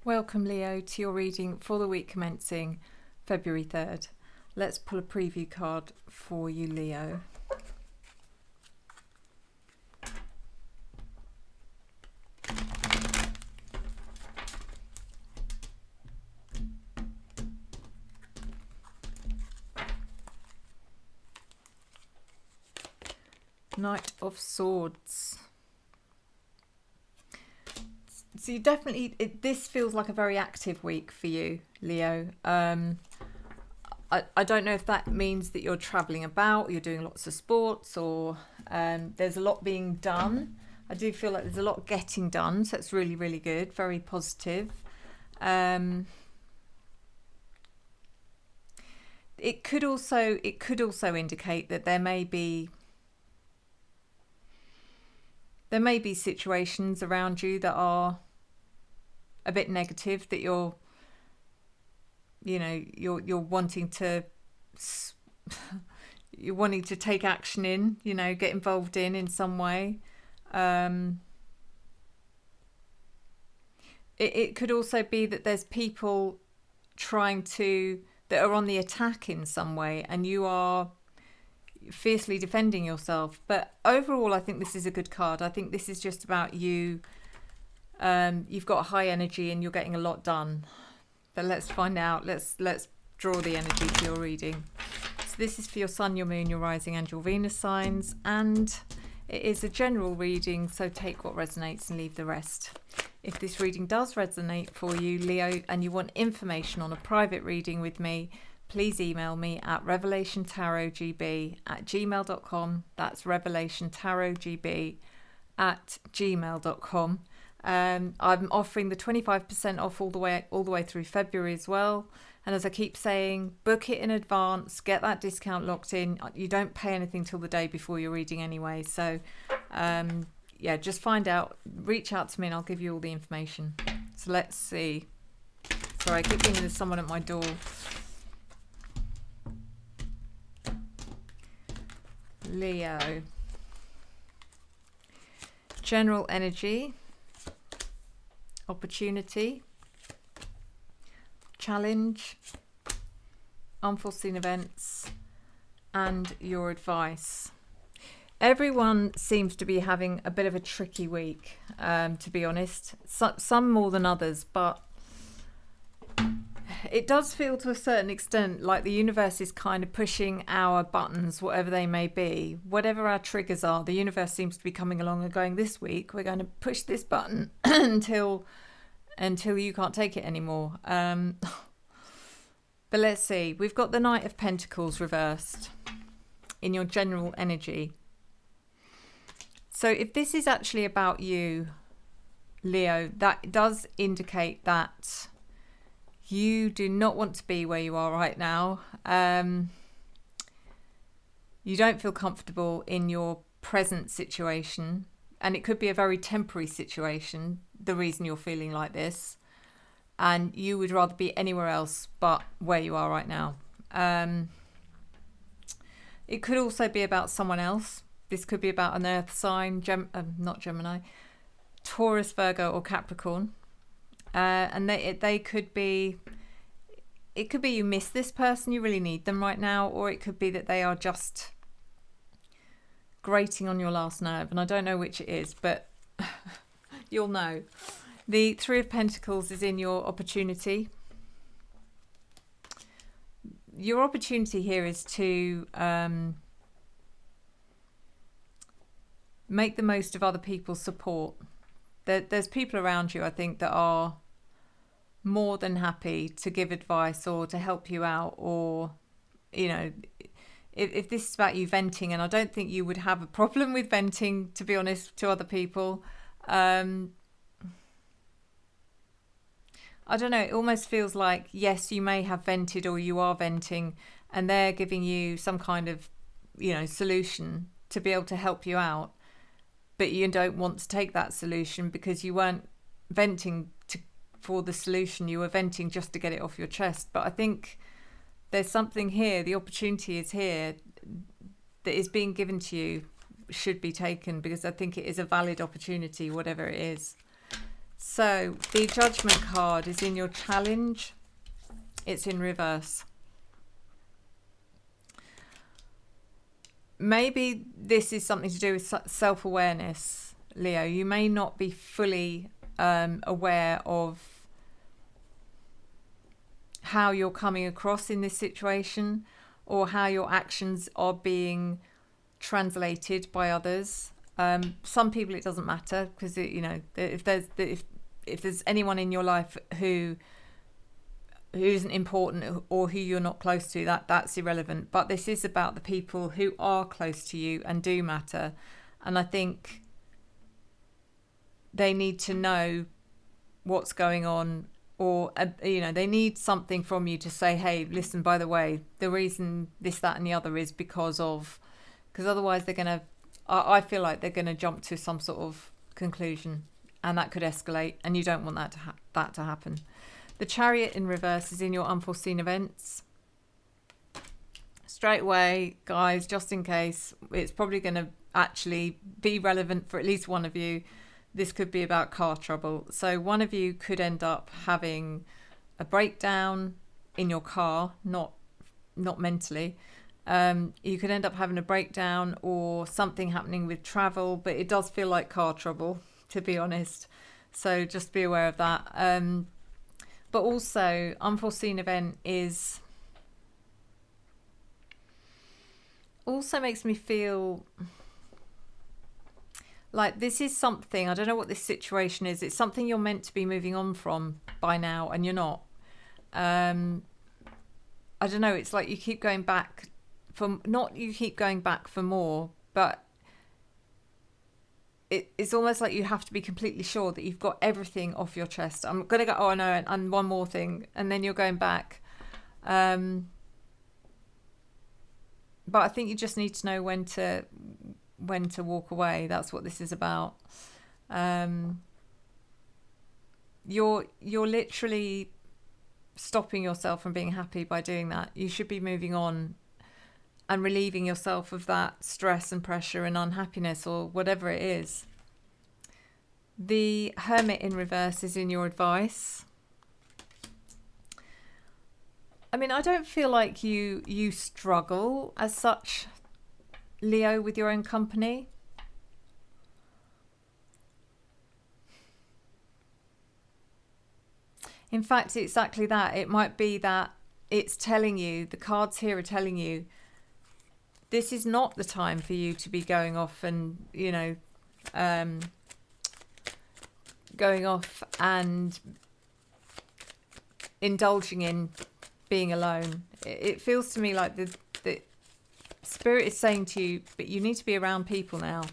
Welcome, Leo, to your reading for the week commencing February 3rd. Let's pull a preview card for you, Leo. Knight of Swords. So you definitely, this feels like a very active week for you, Leo. I don't know if that means that you're travelling about, you're doing lots of sports, or there's a lot being done. I do feel like there's a lot getting done, so it's really, really good, very positive. It could also indicate that there may be situations around you that are a bit negative, that you're wanting to take action in, get involved in some way. It could also be that there's people that are on the attack in some way, and you are fiercely defending yourself. But overall, I think this is a good card. I think this is just about you. You've got high energy and you're getting a lot done. But let's find out. Let's draw the energy for your reading. So this is for your sun, your moon, your rising and your Venus signs, and it is a general reading, so take what resonates and leave the rest. If this reading does resonate for you, Leo, and you want information on a private reading with me, please email me at revelationtarotgb@gmail.com. That's revelationtarotgb@gmail.com. I'm offering the 25% off all the way through February as well. And as I keep saying, book it in advance, get that discount locked in. You don't pay anything till the day before your reading anyway. So just find out, reach out to me and I'll give you all the information. So let's see. Sorry, I keep thinking there's someone at my door. Leo. General energy. Opportunity, challenge, unforeseen events, and your advice. Everyone seems to be having a bit of a tricky week, to be honest. Some more than others, but it does feel to a certain extent like the universe is kind of pushing our buttons, whatever they may be. Whatever our triggers are, the universe seems to be coming along and going, this week we're going to push this button until you can't take it anymore. But let's see. We've got the Knight of Pentacles reversed in your general energy. So if this is actually about you, Leo, that does indicate that you do not want to be where you are right now. You don't feel comfortable in your present situation, and it could be a very temporary situation, the reason you're feeling like this, and you would rather be anywhere else but where you are right now. It could also be about someone else. This could be about an earth sign, not Gemini, Taurus, Virgo or Capricorn. And they could be, it could be you miss this person, you really need them right now, or it could be that they are just grating on your last nerve, and I don't know which it is, but you'll know. The Three of Pentacles is in your opportunity. Your opportunity here is to make the most of other people's support. There's people around you, I think, that are more than happy to give advice or to help you out, or, if this is about you venting, and I don't think you would have a problem with venting, to be honest, to other people. I don't know, it almost feels like, yes, you may have vented or you are venting, and they're giving you some kind of, solution to be able to help you out. But you don't want to take that solution because you weren't venting for the solution, you were venting just to get it off your chest. But I think there's something here, the opportunity is here, that is being given to you, should be taken, because I think it is a valid opportunity, whatever it is. So the Judgment card is in your challenge. It's in reverse. Maybe this is something to do with self-awareness, Leo. You may not be fully aware of how you're coming across in this situation, or how your actions are being translated by others. Some people it doesn't matter, because if there's anyone in your life who isn't important or who you're not close to, that's irrelevant. But this is about the people who are close to you and do matter, and I think they need to know what's going on, or they need something from you to say, hey, listen, by the way, the reason this, that and the other is because otherwise they're gonna, I feel like they're gonna jump to some sort of conclusion, and that could escalate, and you don't want that to happen. The Chariot in reverse is in your unforeseen events. Straight away, guys, just in case, it's probably going to actually be relevant for at least one of you. This could be about car trouble. So one of you could end up having a breakdown in your car, not mentally. You could end up having a breakdown or something happening with travel, but it does feel like car trouble, to be honest. So just be aware of that. But also, unforeseen event is also makes me feel like this is something, I don't know what this situation is. It's something you're meant to be moving on from by now, and you're not. I don't know. It's like you keep going back for, not you keep going back for more, but it's almost like you have to be completely sure that you've got everything off your chest. I'm going to go, oh, no, and one more thing. And then you're going back. But I think you just need to know when to walk away. That's what this is about. You're literally stopping yourself from being happy by doing that. You should be moving on and relieving yourself of that stress and pressure and unhappiness, or whatever it is. The Hermit in reverse is in your advice. I mean, I don't feel like you struggle as such, Leo, with your own company. In fact, exactly that. It might be that it's telling you, the cards here are telling you, this is not the time for you to be going off and, going off and indulging in being alone. It feels to me like the Spirit is saying to you, but you need to be around people now.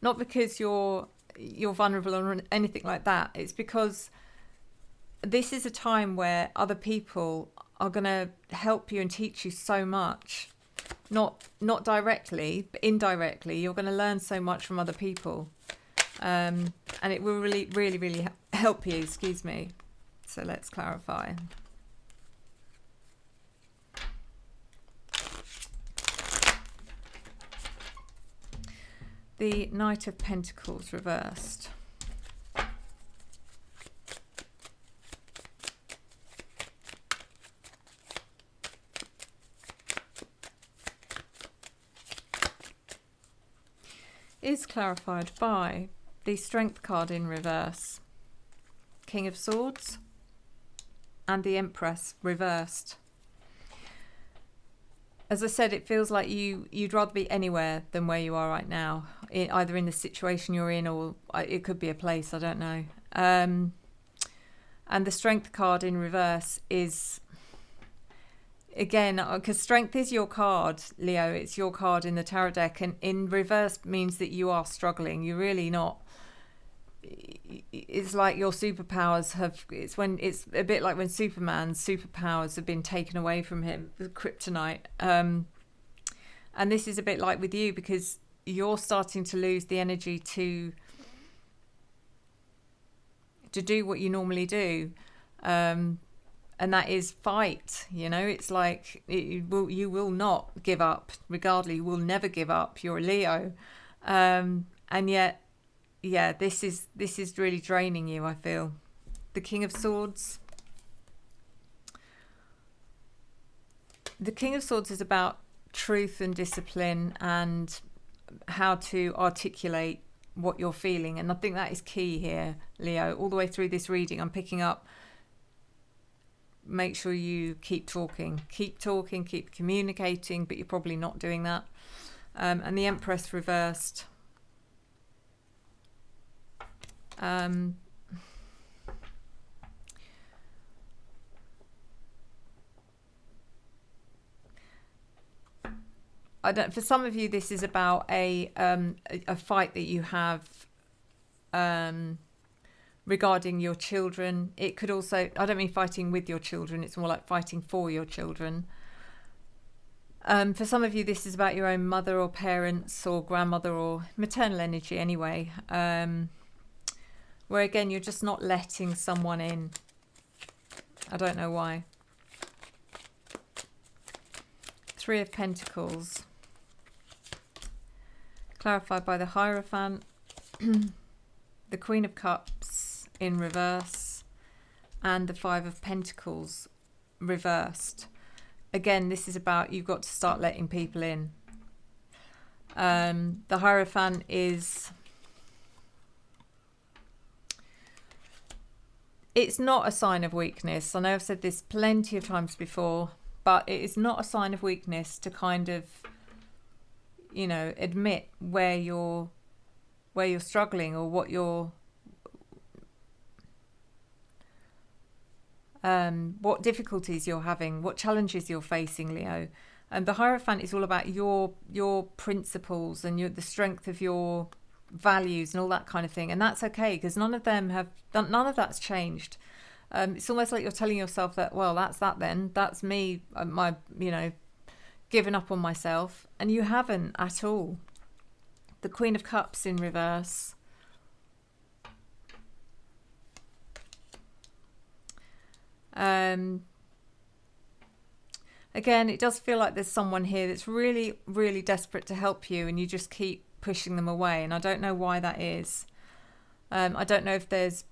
Not because you're vulnerable or anything like that. It's because this is a time where other people are going to help you and teach you so much. Not directly, but indirectly. You're going to learn so much from other people. And it will really, really, really help you. Excuse me. So let's clarify. The Knight of Pentacles reversed. Is clarified by the Strength card in reverse, King of Swords, and the Empress reversed. As I said, it feels like you'd rather be anywhere than where you are right now, either in the situation you're in, or it could be a place, I don't know. And the Strength card in reverse is, again, because Strength is your card, Leo, it's your card in the tarot deck, and in reverse means that you are struggling. You're really not. It's like your superpowers it's a bit like when Superman's superpowers have been taken away from him with kryptonite. And this is a bit like with you, because you're starting to lose the energy to do what you normally do. And that is fight. It's like you will not give up, regardless. You will never give up. You're a Leo. And yet yeah, this is really draining you, I feel. The King of Swords. The King of Swords is about truth and discipline and how to articulate what you're feeling. And I think that is key here, Leo. All the way through this reading, I'm picking up, make sure you keep talking, keep communicating, but you're probably not doing that. And the Empress reversed. For some of you, this is about a fight that you have regarding your children. It could also, I don't mean fighting with your children, it's more like fighting for your children. For some of you, this is about your own mother or parents or grandmother or maternal energy anyway, where again, you're just not letting someone in. I don't know why. Three of Pentacles. Clarified by the Hierophant. The Queen of Cups in reverse. And the Five of Pentacles reversed. Again, this is about you've got to start letting people in. The Hierophant is... It's not a sign of weakness. I know I've said this plenty of times before, but it is not a sign of weakness to kind of, you know, admit where you're struggling or what difficulties you're having, what challenges you're facing, Leo. And the Hierophant is all about your principles and the strength of your values and all that kind of thing. And that's okay, because none of that's changed. It's almost like you're telling yourself that, well, that's that then. That's me, giving up on myself. And you haven't at all. The Queen of Cups in reverse. Again, it does feel like there's someone here that's really, really desperate to help you, and you just keep pushing them away. And I don't know why that is. I don't know if there's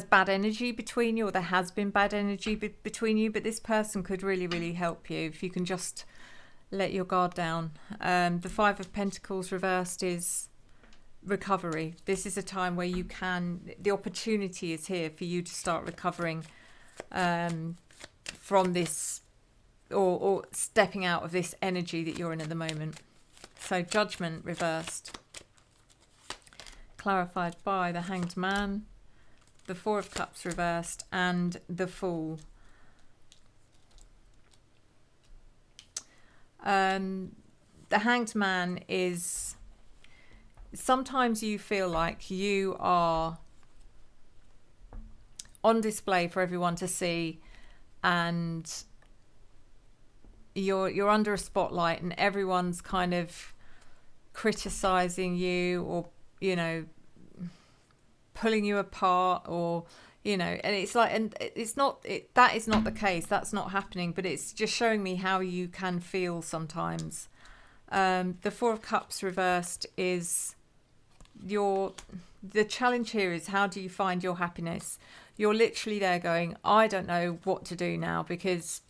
bad energy between you, or there has been bad energy between you, but this person could really, really help you if you can just let your guard down. The Five of Pentacles reversed is recovery. This is a time where the opportunity is here for you to start recovering from this, or stepping out of this energy that you're in at the moment. So Judgment reversed. Clarified by the Hanged Man, the Four of Cups reversed, and the Fool. The Hanged Man is... Sometimes you feel like you are on display for everyone to see, and you're under a spotlight, and everyone's kind of criticizing you, or pulling you apart, or and it's like, and it's not, that is not the case, that's not happening, but it's just showing me how you can feel sometimes. The Four of Cups reversed is the challenge here is, how do you find your happiness? You're literally there going, I don't know what to do now, because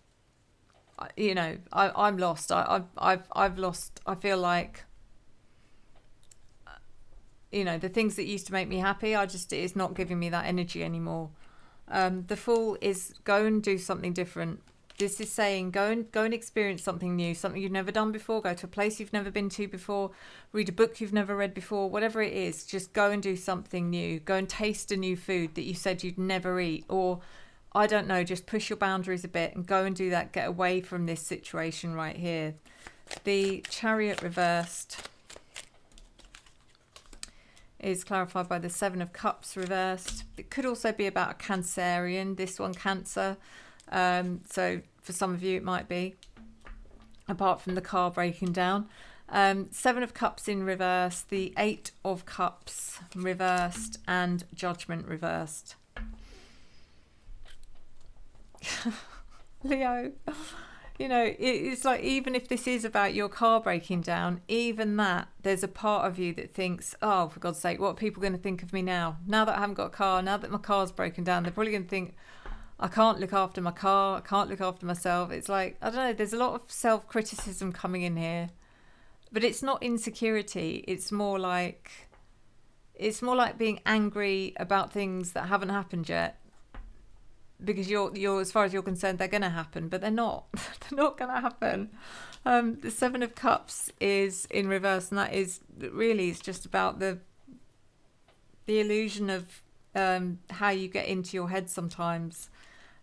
I'm lost. I've lost. I feel like the things that used to make me happy, it's not giving me that energy anymore. The Fool is, go and do something different. This is saying go and experience something new, something you've never done before. Go to a place you've never been to before. Read a book you've never read before. Whatever it is, just go and do something new. Go and taste a new food that you said you'd never eat, or I don't know, just push your boundaries a bit and go and do that. Get away from this situation right here. The Chariot reversed is clarified by the Seven of Cups reversed. It could also be about a Cancerian, this one, Cancer. So for some of you it might be, apart from the car breaking down. Seven of Cups in reverse, the Eight of Cups reversed, and Judgment reversed. Leo, You know, it's like, even if this is about your car breaking down, even that, there's a part of you that thinks, oh, for God's sake, what are people going to think of me now? Now that I haven't got a car, now that my car's broken down, they're probably going to think, I can't look after my car, I can't look after myself. It's like, I don't know, there's a lot of self-criticism coming in here. But it's not insecurity, it's more like being angry about things that haven't happened yet. Because you're as far as you're concerned, they're going to happen, but they're not. They're not going to happen. The Seven of Cups is in reverse, and that is really, it's just about the illusion of how you get into your head sometimes.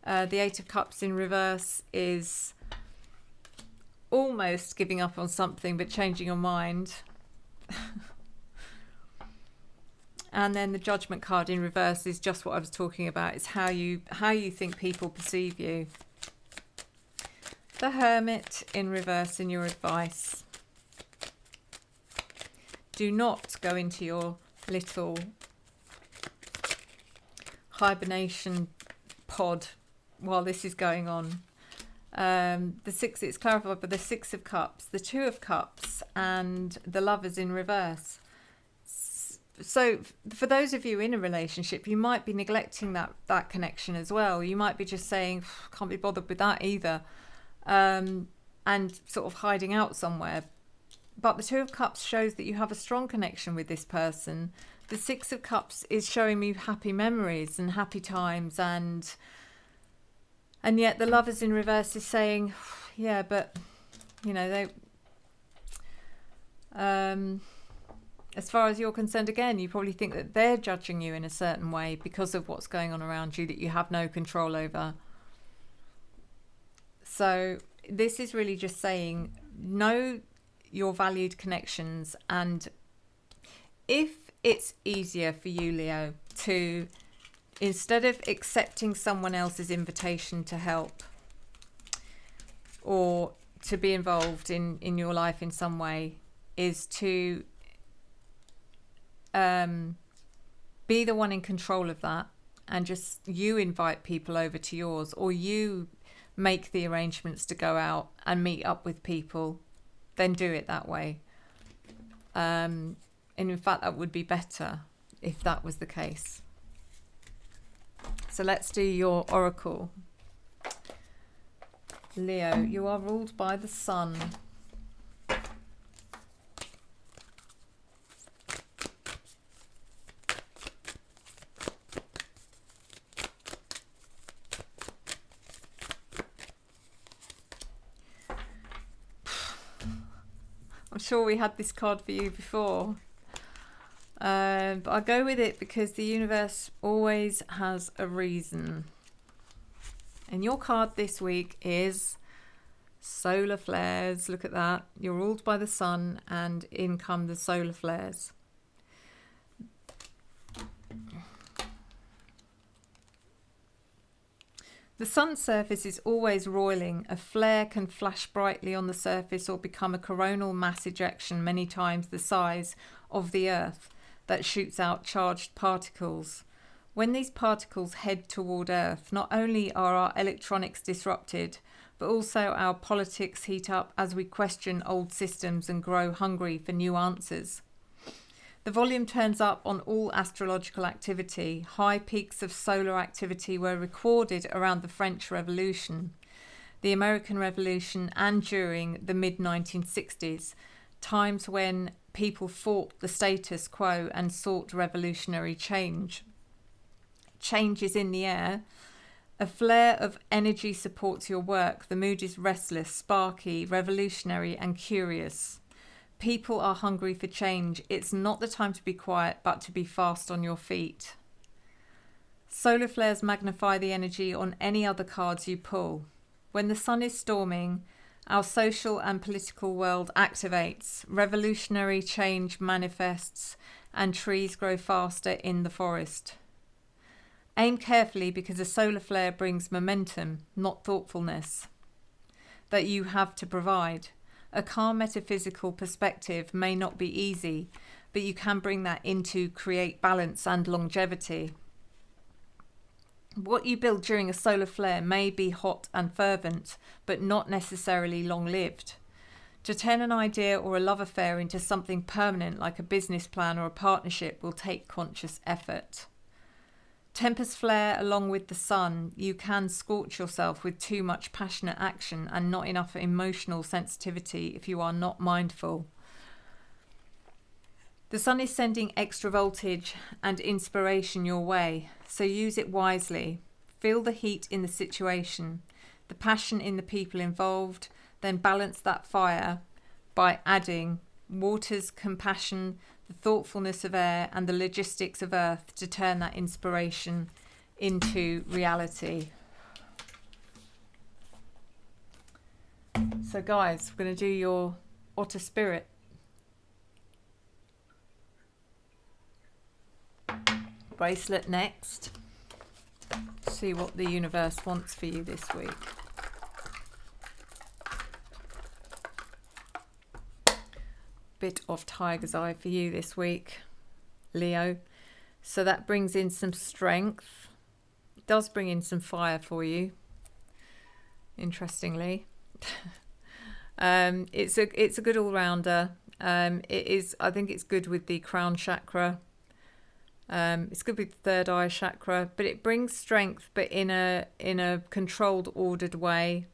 The Eight of Cups in reverse is almost giving up on something but changing your mind. And then the Judgment card in reverse is just what I was talking about. It's how you think people perceive you. The Hermit in reverse in your advice. Do not go into your little hibernation pod while this is going on. It's clarified by the Six of Cups, the Two of Cups, and the Lovers in reverse. So for those of you in a relationship, you might be neglecting that connection as well. You might be just saying, can't be bothered with that either, and sort of hiding out somewhere. But the Two of Cups shows that you have a strong connection with this person. The Six of Cups is showing me happy memories and happy times, and yet the Lovers in reverse is saying, yeah, but you know, they as far as you're concerned, again, you probably think that they're judging you in a certain way because of what's going on around you that you have no control over. So this is really just saying, know your valued connections, and if it's easier for you, Leo, to, instead of accepting someone else's invitation to help or to be involved in your life in some way, is to be the one in control of that, and just you invite people over to yours, or you make the arrangements to go out and meet up with people, then do it that way. And in fact, that would be better if that was the case. So let's do your oracle. Leo, you are ruled by the sun. I'm sure we had this card for you before, but I go with it because the universe always has a reason. And your card this week is solar flares. Look at that. You're ruled by the sun, and in come the solar flares. The sun's surface is always roiling. A flare can flash brightly on the surface or become a coronal mass ejection many times the size of the Earth that shoots out charged particles. When these particles head toward Earth, not only are our electronics disrupted, but also our politics heat up as we question old systems and grow hungry for new answers. The volume turns up on all astrological activity. High peaks of solar activity were recorded around the French Revolution, the American Revolution, and during the mid-1960s, times when people fought the status quo and sought revolutionary change. Change is in the air. A flare of energy supports your work. The mood is restless, sparky, revolutionary, and curious. People are hungry for change. It's not the time to be quiet, but to be fast on your feet. Solar flares magnify the energy on any other cards you pull. When the sun is storming, our social and political world activates. Revolutionary change manifests, and trees grow faster in the forest. Aim carefully, because a solar flare brings momentum, not thoughtfulness, that you have to provide. A calm metaphysical perspective may not be easy, but you can bring that in to create balance and longevity. What you build during a solar flare may be hot and fervent, but not necessarily long-lived. To turn an idea or a love affair into something permanent, like a business plan or a partnership, will take conscious effort. Tempers flare along with the sun. You can scorch yourself with too much passionate action and not enough emotional sensitivity if you are not mindful. The sun is sending extra voltage and inspiration your way, so use it wisely. Feel the heat in the situation, the passion in the people involved, then balance that fire by adding water's compassion, the thoughtfulness of air, and the logistics of earth to turn that inspiration into reality. So guys, we're going to do your otter spirit. Bracelet next. See what the universe wants for you this week. Bit of tiger's eye for you this week, Leo. So that brings in some strength. It does bring in some fire for you, interestingly. It's a good all-rounder. I think it's good with the crown chakra. It's good with the third eye chakra, but it brings strength, but in a controlled, ordered way.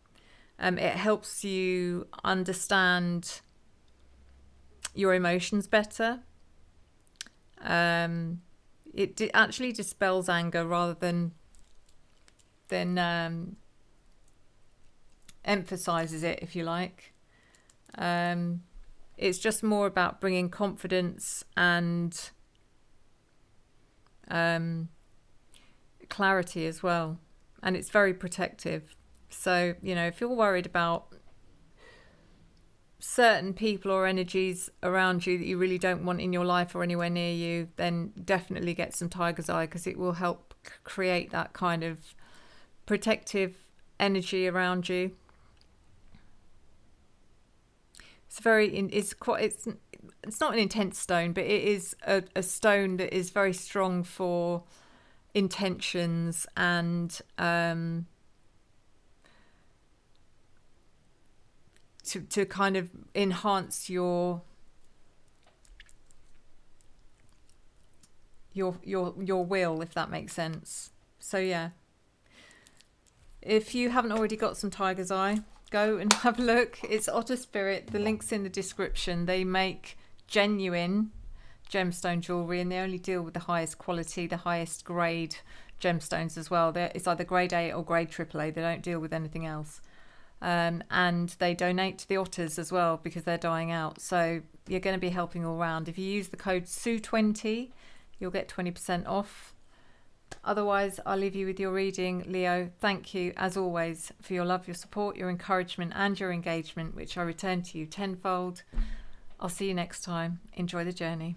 It helps you understand your emotions better. It actually dispels anger rather than emphasizes it, if you like. It's just more about bringing confidence and clarity as well, and it's very protective. So, you know, if you're worried about certain people or energies around you that you really don't want in your life or anywhere near you, then definitely get some tiger's eye, because it will help create that kind of protective energy around you. It's not an intense stone, but it is a stone that is very strong for intentions and to kind of enhance your will, if that makes sense. So yeah, if you haven't already got some tiger's eye, go and have a look. It's Otter Spirit. The link's in the description. They make genuine gemstone jewellery, and they only deal with the highest quality, the highest grade gemstones as well. It's either grade A or grade AAA. They don't deal with anything else. And they donate to the otters as well, because they're dying out. So you're going to be helping all round. If you use the code SUE20, you'll get 20% off. Otherwise, I'll leave you with your reading, Leo. Thank you, as always, for your love, your support, your encouragement, and your engagement, which I return to you tenfold. I'll see you next time. Enjoy the journey.